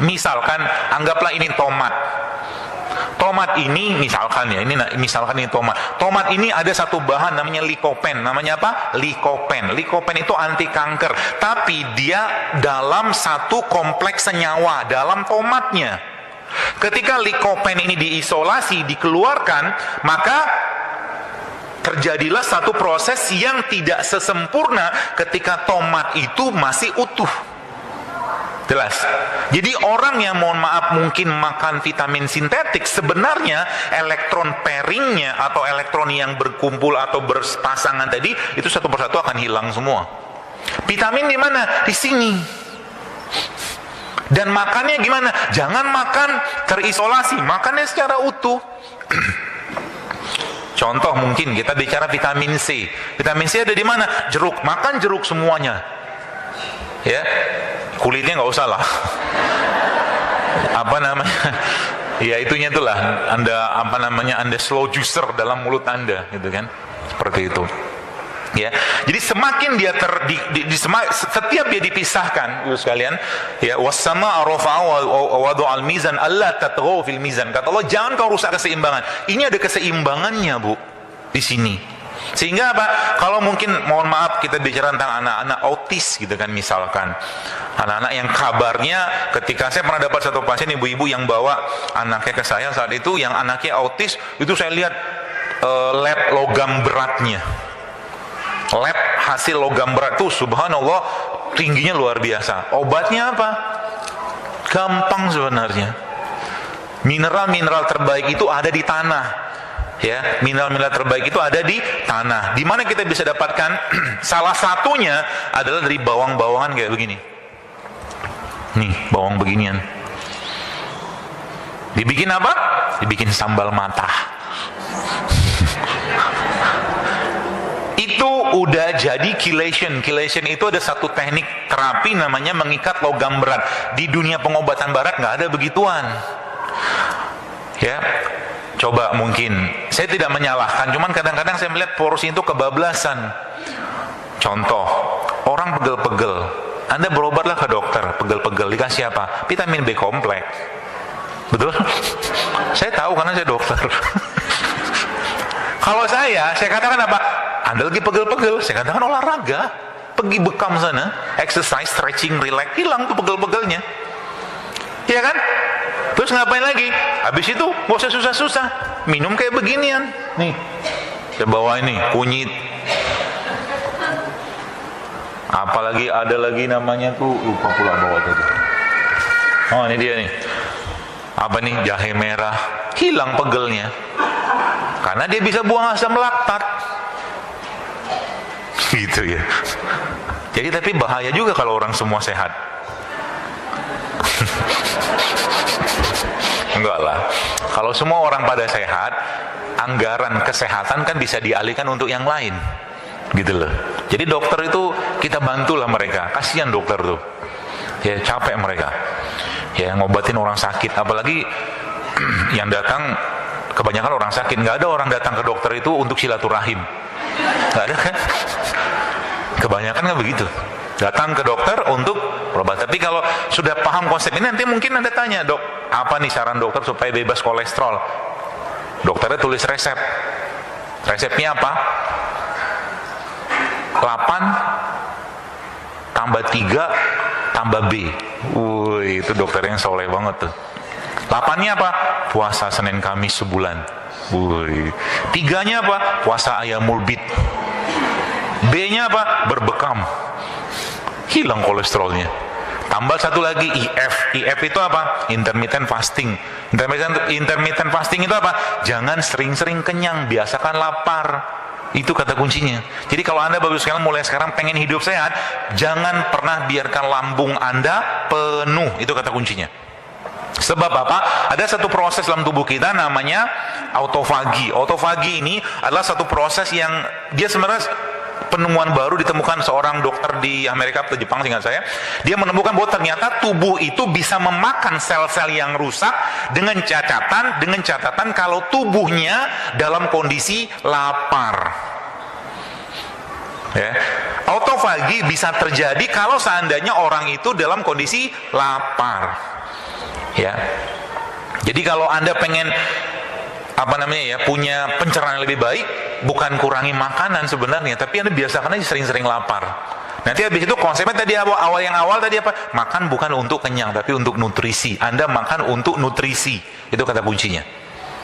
Misalkan anggaplah ini tomat. Tomat ini misalkan ya, misalkan ini tomat. Tomat ini ada satu bahan namanya likopen. Namanya apa? Likopen. Likopen itu anti kanker. Tapi dia dalam satu kompleks senyawa dalam tomatnya. Ketika likopen ini diisolasi, dikeluarkan, maka terjadilah satu proses yang tidak sesempurna ketika tomat itu masih utuh. Jelas. Jadi orang yang mohon maaf mungkin makan vitamin sintetik, sebenarnya elektron pairingnya atau elektron yang berkumpul atau berpasangan tadi itu satu persatu akan hilang semua. Vitamin di mana? Di sini. Dan makannya gimana? Jangan makan terisolasi, makannya secara utuh. Contoh mungkin kita bicara vitamin C. Vitamin C ada di mana? Jeruk. Makan jeruk semuanya. Ya. Kulitnya nggak usah lah. Apa namanya? Ya itunya itulah. Anda apa namanya? Anda slow juicer dalam mulut Anda, gitu kan? Seperti itu. Ya. Jadi semakin dia setiap dia dipisahkan, Ibu sekalian, ya wassama rafa'a wa wada'al mizan alla tatghaw fil mizan. Kata Allah, jangan kau rusak keseimbangan. Ini ada keseimbangannya, Bu, di sini. Sehingga apa? Kalau mungkin mohon maaf kita bicara tentang anak-anak autis gitu kan, misalkan anak-anak yang kabarnya ketika saya pernah dapat satu pasien ibu-ibu yang bawa anaknya ke saya saat itu, yang anaknya autis, itu saya lihat lab logam beratnya, lab hasil logam berat tuh subhanallah tingginya luar biasa. Obatnya apa? Gampang sebenarnya. Mineral-mineral terbaik itu ada di tanah. Ya, mineral-mineral terbaik itu ada di tanah. Di mana kita bisa dapatkan? Salah satunya adalah dari bawang-bawangan kayak begini. Nih, bawang beginian. Dibikin apa? Dibikin sambal matah. Itu udah jadi chelation. Chelation itu ada satu teknik terapi namanya mengikat logam berat. Di dunia pengobatan barat nggak ada begituan. Ya. Coba mungkin, saya tidak menyalahkan, cuman kadang-kadang saya melihat porsi itu kebablasan. Contoh, orang pegel-pegel, Anda berobatlah ke dokter, pegel-pegel, dikasih apa? Vitamin B kompleks. Betul? Saya tahu karena saya dokter. Kalau saya katakan apa? Anda lagi pegel-pegel, saya katakan olahraga. Pergi bekam sana, exercise, stretching, relax, hilang tuh pegel-pegelnya. Iya kan? Terus ngapain lagi? Habis itu gak usah susah-susah, minum kayak beginian. Nih, saya bawa ini kunyit. Apalagi ada lagi namanya tuh, lupa pula bawa tadi. Oh ini dia nih. Apa nih? Jahe merah. Hilang pegelnya. Karena dia bisa buang asam laktat. Gitu ya. Jadi tapi bahaya juga kalau orang semua sehat. Enggak lah. Kalau semua orang pada sehat, anggaran kesehatan kan bisa dialihkan untuk yang lain. Gitu loh. Jadi dokter itu kita bantulah mereka. Kasihan dokter tuh. Ya capek mereka. Ya ngobatin orang sakit, apalagi yang datang kebanyakan orang sakit. Nggak ada orang datang ke dokter itu untuk silaturahim. Nggak ada kan? Kebanyakan nggak begitu. Datang ke dokter untuk berobat. Tapi kalau sudah paham konsep ini, nanti mungkin Anda tanya, dok, apa nih saran dokter supaya bebas kolesterol? Dokternya tulis resep. Resepnya apa? 8 tambah 3 tambah B. Wih, itu dokter yang soleh banget tuh. 8-nya apa? Puasa Senin Kamis sebulan. Wih. 3-nya apa? Puasa ayamul bid. B-nya apa? Berbekam. Hilang kolesterolnya. Tambah satu lagi IF. IF itu apa? Intermittent fasting. Intermittent fasting itu apa? Jangan sering-sering kenyang, biasakan lapar. Itu kata kuncinya. Jadi kalau Anda baru sekali mulai sekarang pengen hidup sehat, jangan pernah biarkan lambung Anda penuh. Itu kata kuncinya. Sebab apa? Ada satu proses dalam tubuh kita namanya autofagi. Autofagi ini adalah satu proses yang dia sebenarnya penemuan baru, ditemukan seorang dokter di Amerika atau Jepang seingat saya. Dia menemukan bahwa ternyata tubuh itu bisa memakan sel-sel yang rusak dengan catatan kalau tubuhnya dalam kondisi lapar. Ya. autofagi bisa terjadi kalau seandainya orang itu dalam kondisi lapar. Ya. Jadi kalau Anda pengen punya pencernaan yang lebih baik, bukan kurangi makanan sebenarnya, tapi Anda biasakan aja sering-sering lapar. Nanti habis itu konsepnya tadi awal tadi apa? Makan bukan untuk kenyang, tapi untuk nutrisi. Anda makan untuk nutrisi. Itu kata kuncinya.